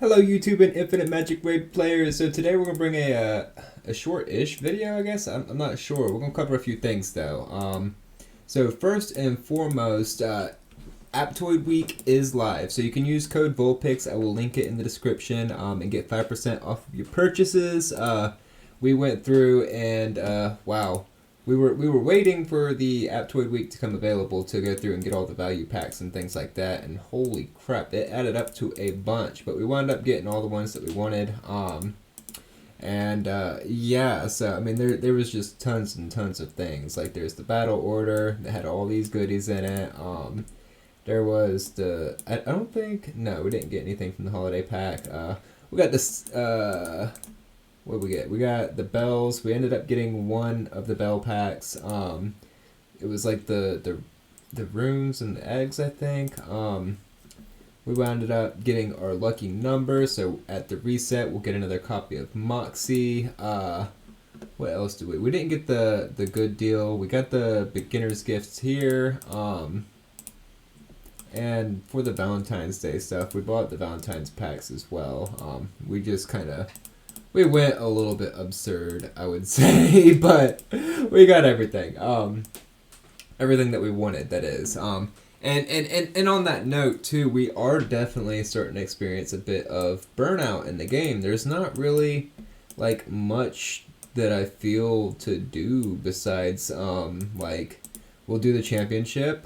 Hello YouTube and Infinite Magic Raid players. So today we're gonna bring a short-ish video, I guess. I'm not sure. We're gonna cover a few things though. So first and foremost, Apptoid Week is live, so you can use code Vulpix. I will link it in the description and get 5% off of your purchases. We went through and wow, we were waiting for the Apptoid Week to come available to go through and get all the value packs and things like that. And holy crap, it added up to a bunch. But we wound up getting all the ones that we wanted. Yeah, so I mean there was just tons and tons of things. Like there's the battle order that had all these goodies in it. There was the I don't think no, we didn't get anything from the holiday pack. We got this what did we get? We got the bells. We ended up getting one of the bell packs. It was like the runes and the eggs, I think. We wound up getting our lucky number, so at the reset we'll get another copy of Moxie. What else did we? We didn't get the good deal. We got the beginner's gifts here. And for the Valentine's Day stuff, we bought the Valentine's packs as well. We just kind of we went a little bit absurd, I would say, but we got everything. Everything that we wanted, that is. And on that note too, we are definitely starting to experience a bit of burnout in the game. There's not really like much that I feel to do besides like we'll do the championship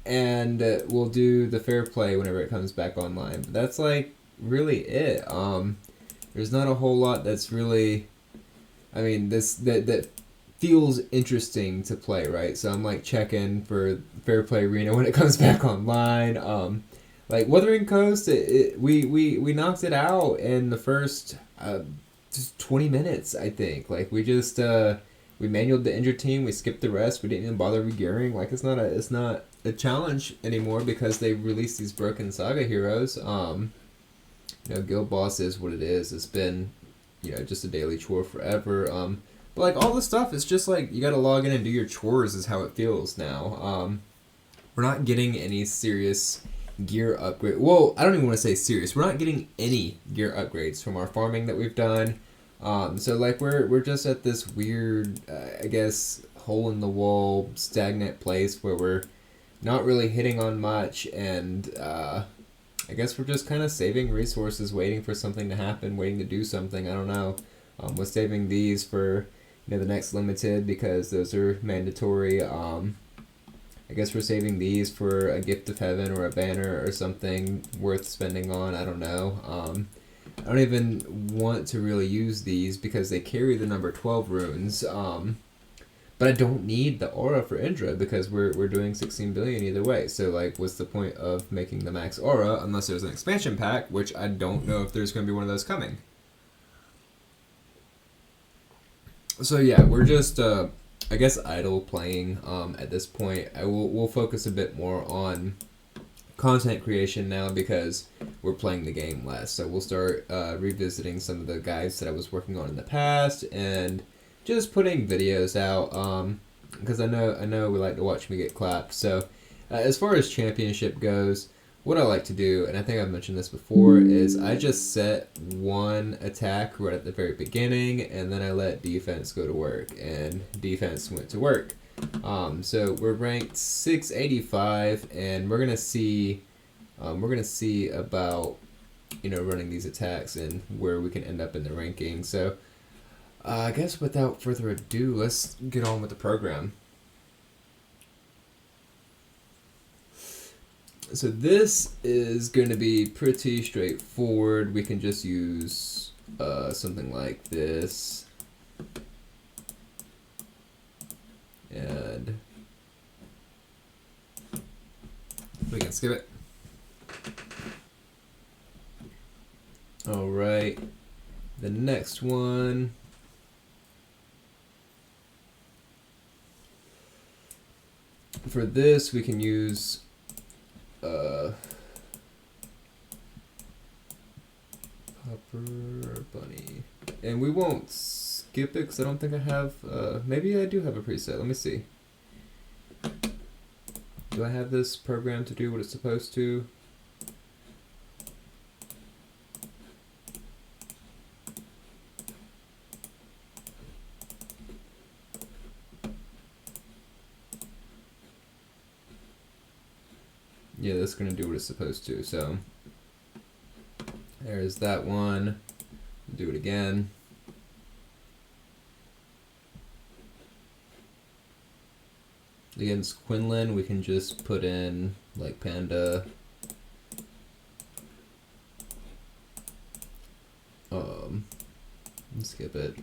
and we'll do the fair play whenever it comes back online. But that's like really it. There's not a whole lot that's really, I mean, that feels interesting to play, right? So I'm like checking for Fair Play Arena when it comes back online. Like Wuthering Coast, we knocked it out in the first just 20 minutes, I think. Like we just we manualed the injured team, we skipped the rest, we didn't even bother regearing. Like it's not a challenge anymore because they released these broken saga heroes. You know, Guild Boss is what it is. It's been, you know, just a daily chore forever. But like all the stuff, it's just like you gotta log in and do your chores is how it feels now. We're not getting any serious gear upgrade. Well, I don't even want to say serious. We're not getting any gear upgrades from our farming that we've done. So like we're just at this weird, I guess, hole in the wall, stagnant place where we're not really hitting on much, and I guess we're just kind of saving resources, waiting for something to happen, waiting to do something. I don't know. We're saving these for the next limited because those are mandatory. I guess we're saving these for a gift of heaven or a banner or something worth spending on. I don't know. I don't even want to really use these because they carry the number 12 runes. But I don't need the aura for Indra because we're doing 16 billion either way. So like, what's the point of making the max aura unless there's an expansion pack, which I don't know if there's going to be one of those coming. So yeah, we're just I guess idle playing at this point. We'll focus a bit more on content creation now because we're playing the game less. So we'll start revisiting some of the guides that I was working on in the past and just putting videos out because I know we like to watch me get clapped. So as far as championship goes, what I like to do, and I think I've mentioned this before, is I just set one attack right at the very beginning and then I let defense go to work, and defense went to work. So we're ranked 685 and we're gonna see about running these attacks and where we can end up in the ranking. So I guess without further ado, let's get on with the program. So this is going to be pretty straightforward. We can just use something like this. And we can skip it. Alright. The next one. For this, we can use Popper Bunny, and we won't skip it because I don't think I have. Maybe I do have a preset. Let me see. Do I have this program to do what it's supposed to? Yeah, that's gonna do what it's supposed to. So there's that one. Do it again. Against Quinlan, we can just put in like panda. Skip it.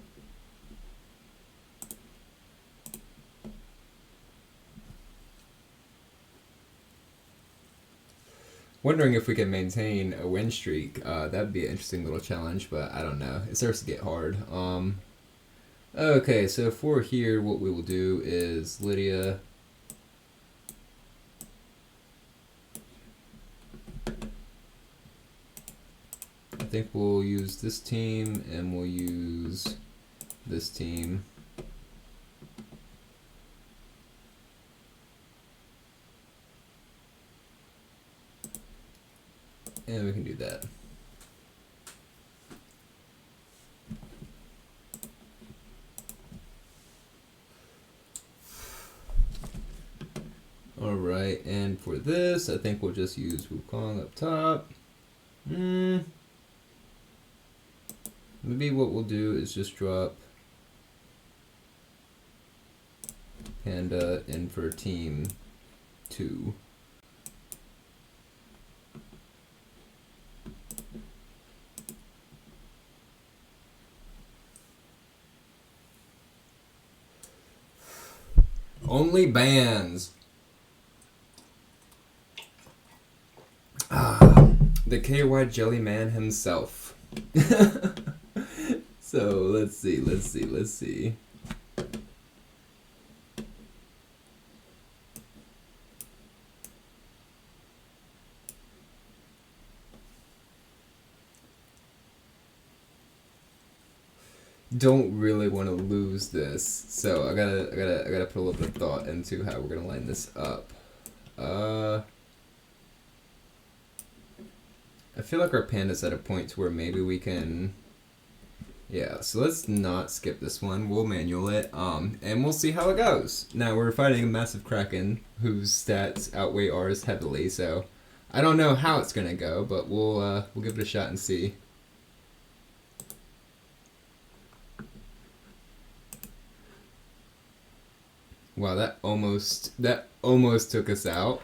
Wondering if we can maintain a win streak. That'd be an interesting little challenge, but I don't know. It starts to get hard. Okay, so for here, what we will do is Lydia. I think we'll use this team, and we'll use this team. And we can do that. Alright, and for this, I think we'll just use Wukong up top. Maybe what we'll do is just drop Panda in for team 2. Only bans. The KY Jelly Man himself. So let's see. Don't really want to lose this, so I gotta put a little bit of thought into how we're gonna line this up. I feel like our panda's at a point to where maybe we can. Yeah, so let's not skip this one. We'll manual it, and we'll see how it goes. Now we're fighting a massive kraken whose stats outweigh ours heavily, so I don't know how it's gonna go, but we'll give it a shot and see. Wow, that almost took us out.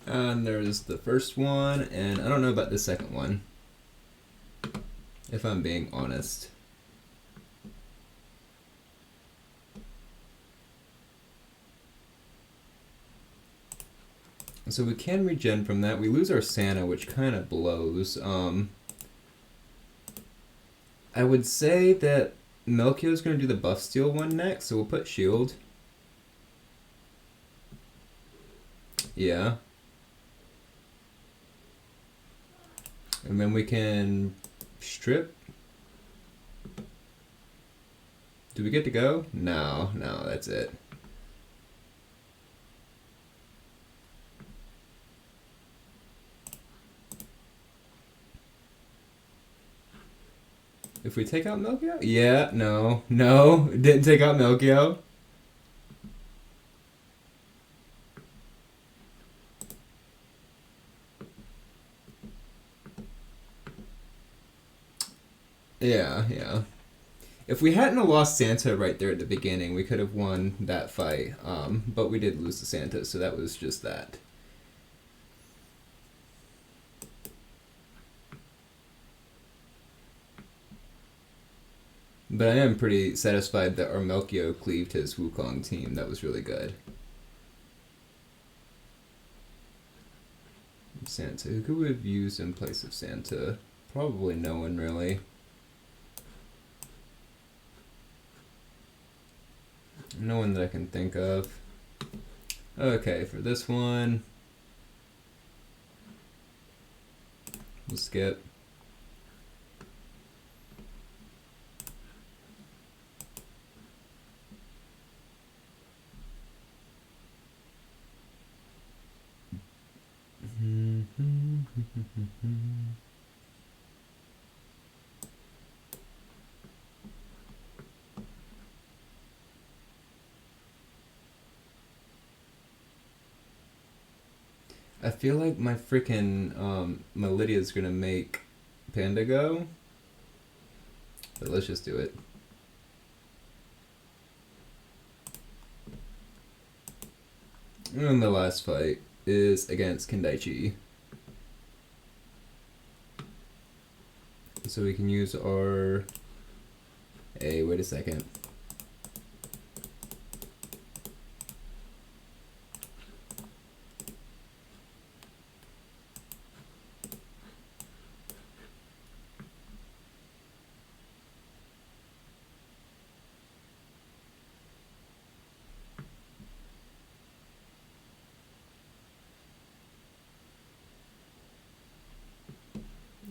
And there's the first one, and I don't know about the second one, if I'm being honest. So we can regen from that. We lose our Santa, which kind of blows. I would say that Melchio's going to do the buff steal one next, so we'll put shield. Yeah. And then we can strip. Do we get to go? No, that's it. If we take out Melchio? Yeah, no, didn't take out Melchio. Yeah. If we hadn't lost Santa right there at the beginning, we could have won that fight. But we did lose to Santa, so that was just that. But I am pretty satisfied that our Melchio cleaved his Wukong team. That was really good. Santa. Who could we have used in place of Santa? Probably no one, really. No one that I can think of. Okay, for this one, We'll skip. I feel like my freaking my Lydia's gonna make Panda go, but let's just do it. And the last fight is against Kendaichi. So we can use our... Hey, wait a second.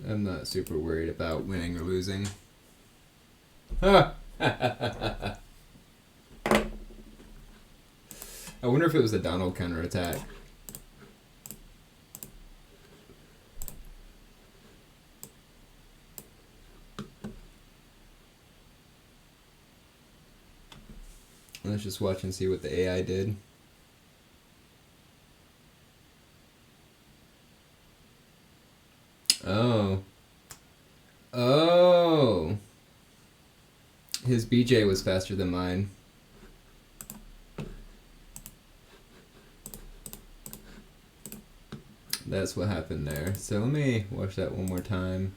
I'm not super worried about winning or losing. I wonder if it was a Donald counterattack. Let's just watch and see what the AI did. Oh. Oh. His BJ was faster than mine. That's what happened there. So let me watch that one more time.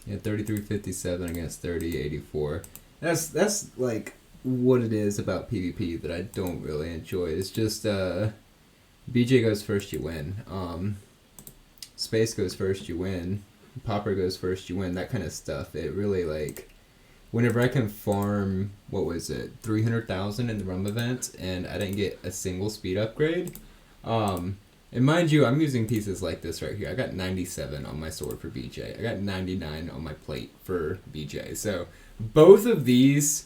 Yeah, 33.57 against 30.84. That's like what it is about PvP that I don't really enjoy. It's just BJ goes first, you win. Space goes first, you win. Popper goes first, you win. That kind of stuff. It really, like, whenever I can farm, what was it, 300,000 in the Rum event, and I didn't get a single speed upgrade. And mind you, I'm using pieces like this right here. I got 97 on my sword for BJ. I got 99 on my plate for BJ. So both of these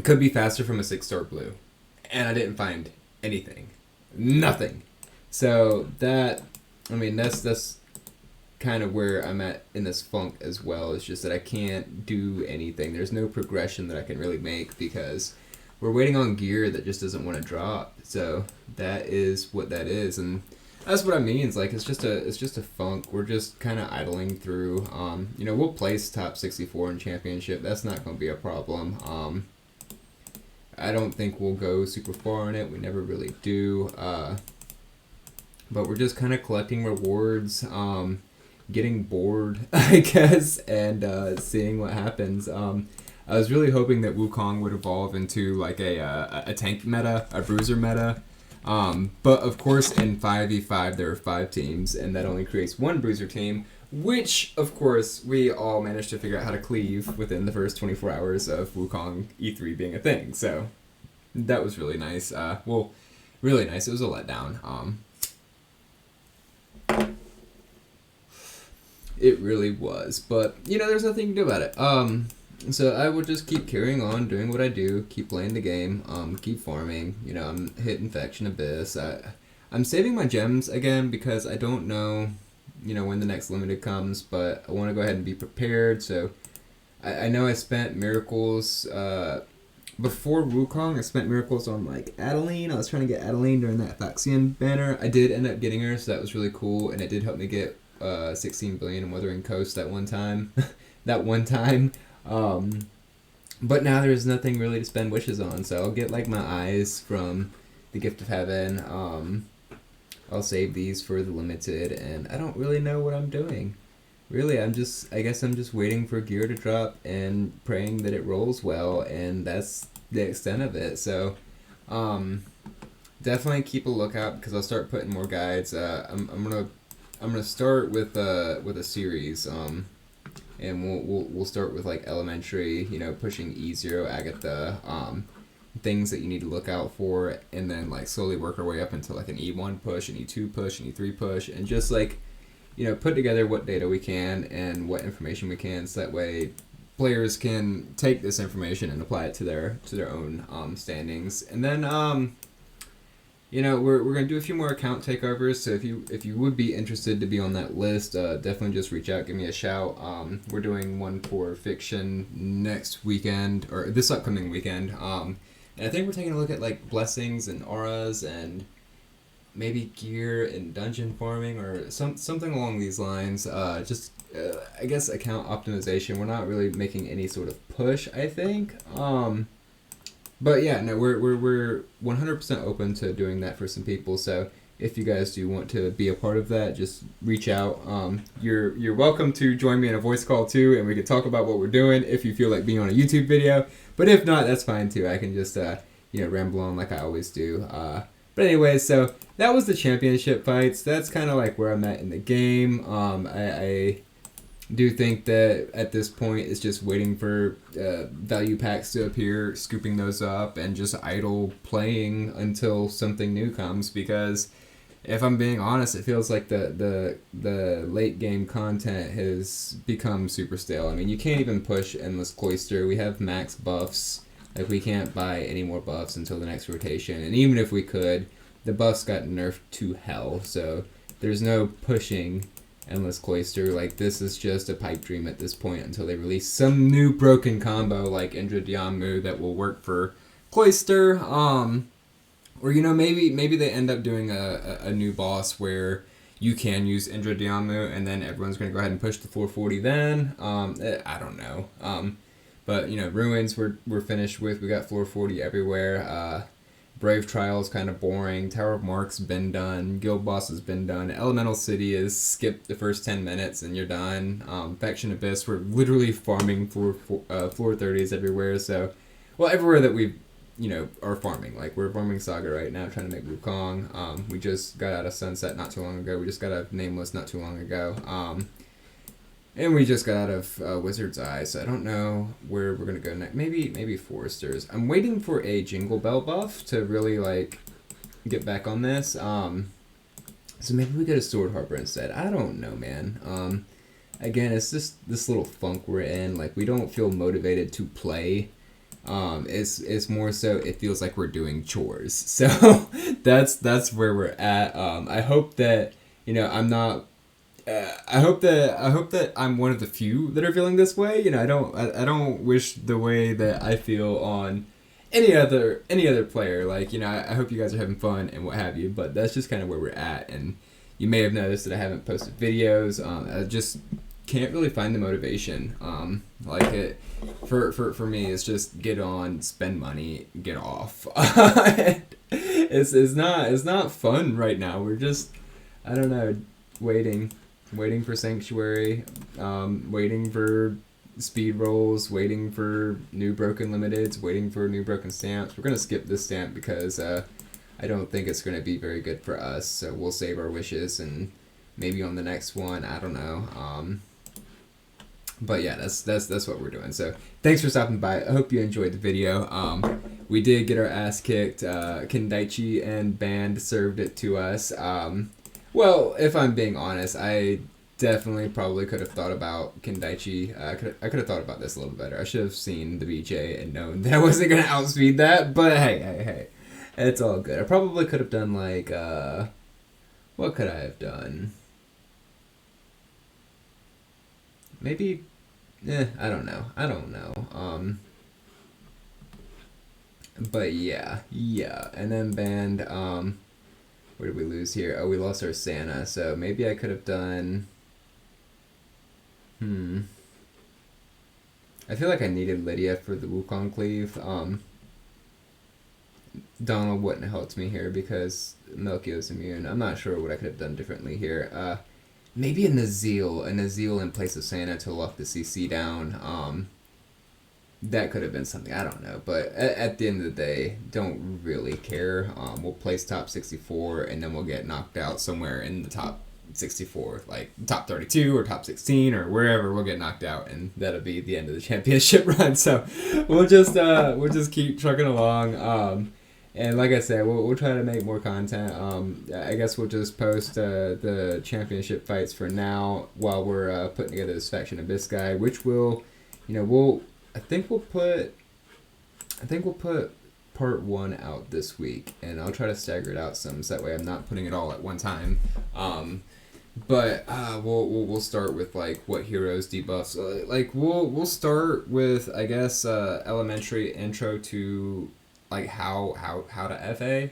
could be faster from a 6-star blue. And I didn't find anything. Nothing. So that, I mean, that's kind of where I'm at in this funk as well. It's just that I can't do anything. There's no progression that I can really make because we're waiting on gear that just doesn't want to drop. So that is what that is, and that's what I mean. It's like it's just a funk. We're just kind of idling through. You know, we'll place top 64 in championship. That's not going to be a problem. I don't think we'll go super far in it. We never really do. But we're just kind of collecting rewards, getting bored, I guess, and seeing what happens. I was really hoping that Wukong would evolve into like a tank meta, a bruiser meta. But of course in 5v5 there are 5 teams, and that only creates 1 bruiser team, which of course we all managed to figure out how to cleave within the first 24 hours of Wukong E3 being a thing. So that was really nice. Well, really nice. It was a letdown. It really was, but you know, there's nothing you can do about it. So I will just keep carrying on, doing what I do, keep playing the game, keep farming. You know, I'm hitting Faction Abyss. I'm saving my gems again because I don't know, you know, when the next limited comes, but I want to go ahead and be prepared. So I know I spent miracles before Wukong. I spent miracles on like Adeline. I was trying to get Adeline during that Phaxian banner. I did end up getting her, so that was really cool, and it did help me get 16 billion in Wuthering Coast that one time. But now there's nothing really to spend wishes on, so I'll get like my eyes from the Gift of Heaven. I'll save these for the limited, and I don't really know what I'm doing. Really, I guess I'm just waiting for gear to drop and praying that it rolls well, and that's the extent of it. So, definitely keep a lookout because I'll start putting more guides. I'm gonna start with a series. And we'll start with like elementary, you know, pushing E0 Agatha, things that you need to look out for, and then like slowly work our way up into like an E1 push, an E2 push, an E3 push, and just like, put together what data we can and what information we can, so that way players can take this information and apply it to their own standings. And then we're gonna do a few more account takeovers. So if you would be interested to be on that list, definitely just reach out, give me a shout. We're doing one for fiction next weekend, or this upcoming weekend. And I think we're taking a look at like blessings and auras and maybe gear and dungeon farming or something along these lines. I guess account optimization. We're not really making any sort of push, I think. But yeah, no, we're 100% open to doing that for some people. So if you guys do want to be a part of that, just reach out. You're welcome to join me in a voice call too, and we can talk about what we're doing if you feel like being on a YouTube video. But if not, that's fine too. I can just ramble on like I always do. But anyway, so that was the championship fights. That's kind of like where I'm at in the game. I do think that at this point it's just waiting for value packs to appear, scooping those up, and just idle playing until something new comes. Because if I'm being honest, it feels like the late game content has become super stale. I mean, you can't even push Endless Cloister. We have max buffs. Like, we can't buy any more buffs until the next rotation. And even if we could, the buffs got nerfed to hell. So there's no pushing Endless Cloister. Like, this is just a pipe dream at this point until they release some new broken combo like Indradiamu that will work for Cloister. Or, maybe they end up doing a new boss where you can use Indradiamu and then everyone's going to go ahead and push the 440 then. I don't know. But, Ruins we're finished with. We got floor 40 everywhere. Brave Trial's kind of boring. Tower of Mark's been done. Guild Boss has been done. Elemental City is skip the first 10 minutes and you're done. Faction Abyss, we're literally farming floor 30s everywhere. So, well, everywhere that we, are farming. Like, we're farming Saga right now, trying to make Wukong. We just got out of Sunset not too long ago. We just got out of Nameless not too long ago. And we just got out of Wizard's Eye, so I don't know where we're going to go next. Maybe Foresters. I'm waiting for a Jingle Bell buff to really, get back on this. So maybe we go to Sword Harbor instead. I don't know, man. Again, it's just this little funk we're in. Like, we don't feel motivated to play. It's more so it feels like we're doing chores. So that's where we're at. I hope that, I'm not... I hope that I'm one of the few that are feeling this way. I don't wish the way that I feel on any other player. Like, I hope you guys are having fun and what have you. But that's just kind of where we're at. And you may have noticed that I haven't posted videos. I just can't really find the motivation. For me, it's just get on, spend money, get off. It's not fun right now. We're just, I don't know, waiting for Sanctuary, waiting for speed rolls, waiting for new broken limiteds, waiting for new broken stamps. We're going to skip this stamp because I don't think it's going to be very good for us, so we'll save our wishes and maybe on the next one, I don't know. But yeah, that's what we're doing. So thanks for stopping by. I hope you enjoyed the video. We did get our ass kicked. Kendaichi and Band served it to us. Well, if I'm being honest, I definitely probably could have thought about Kendaichi. I could have thought about this a little better. I should have seen the BJ and known that I wasn't going to outspeed that. But hey. It's all good. I probably could have done what could I have done? Maybe, I don't know. But yeah. And then Band, where did we lose here? Oh, we lost our Santa, so maybe I could have done... I feel like I needed Lydia for the Wukong Cleave. Donald wouldn't have helped me here because Melchio's immune. I'm not sure what I could have done differently here. Maybe a Nazil in place of Santa to lock the CC down. That could have been something, I don't know. But at the end of the day, don't really care. We'll place top 64, and then we'll get knocked out somewhere in the top 64, like top 32 or top 16 or wherever, we'll get knocked out, and that'll be the end of the championship run. So we'll just keep trucking along. And like I said, we'll try to make more content. I guess we'll just post the championship fights for now while we're putting together this Faction Abyss guide, which will, I think we'll put part 1 out this week, and I'll try to stagger it out some, so that way I'm not putting it all at one time. But we'll start with like what heroes debuffs. Like we'll start with, I guess, elementary intro to like how to FA.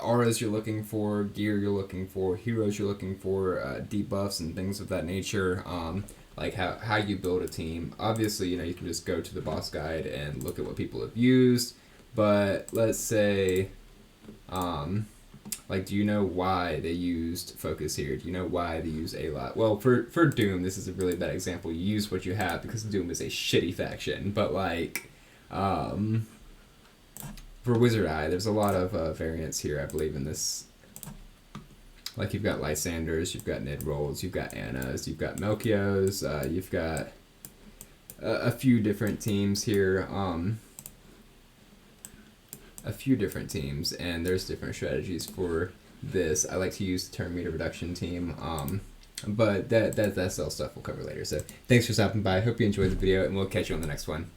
Auras you're looking for, gear you're looking for, heroes you're looking for, debuffs and things of that nature. Like how you build a team. Obviously, you can just go to the boss guide and look at what people have used. But let's say, like, do you know why they used focus here? Do you know why they use a lot? Well, for Doom, this is a really bad example. You use what you have because Doom is a shitty faction. But like, for Wizard Eye, there's a lot of variants here, I believe, in this. Like, you've got Lysanders, you've got Nidrolls, you've got Annas, you've got Melchios, you've got a few different teams here. A few different teams, and there's different strategies for this. I like to use the turn meter reduction team, but that's all stuff we'll cover later. So thanks for stopping by. Hope you enjoyed the video, and we'll catch you on the next one.